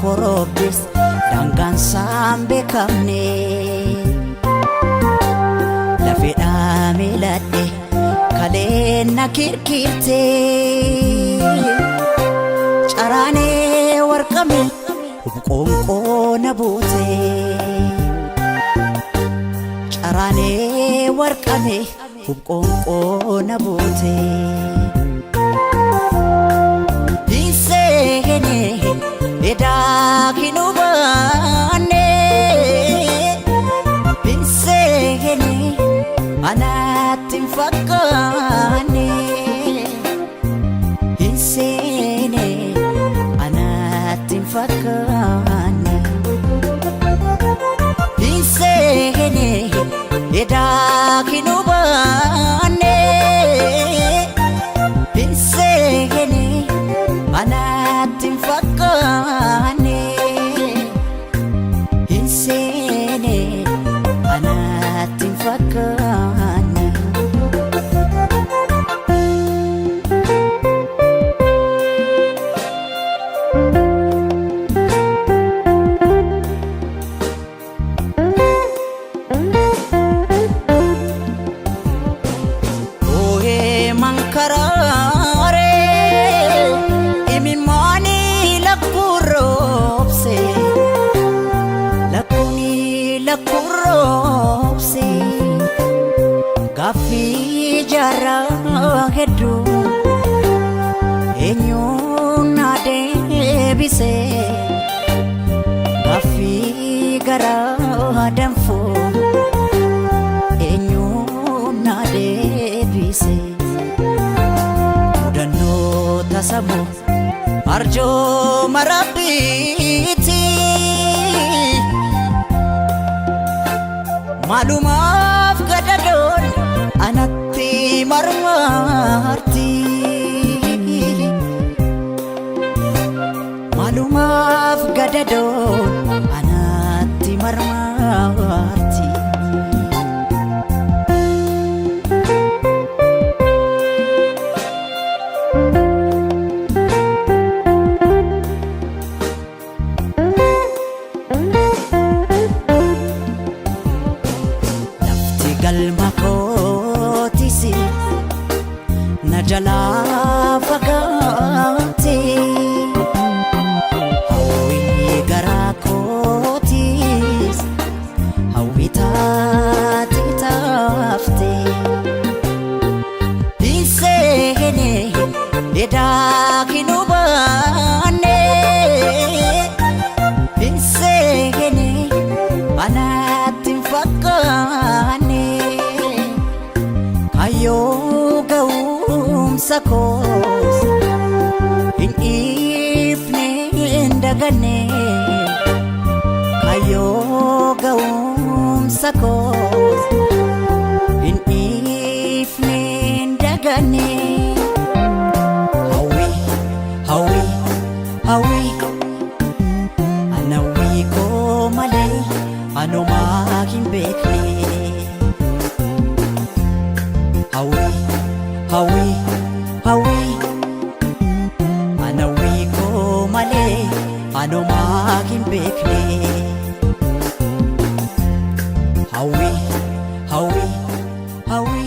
korobbis dangaan sambe kamne lafedha miladhe kalena kirkirte carane warqame qonqo nabute carane warqame qonqo nabute isegene eda kinubane isegene anatin fakane isene anatin fakane isene eda kinubane isene anatin fakane isene anatin fakane karare imi mani lakuropse lakuni lakuropse gafi jara hedu enyo nade bise gafi gara damfo enyo nade bise tasamu arjo marabiti malumaf gadadon anatti marmarti malumaf gadadon anatti marmarti galmakotisi najala fagate hawi garakotis hawita titafte isene eda kinubane isene anatin fakane ayo gaum sakos in ifne ndagane ayo gaum sakos in ifne ndagane hawi hawi anawi ko male anoma kimbekne hawi hawi anawi ko male anoma kimbekne hawi hawi hawi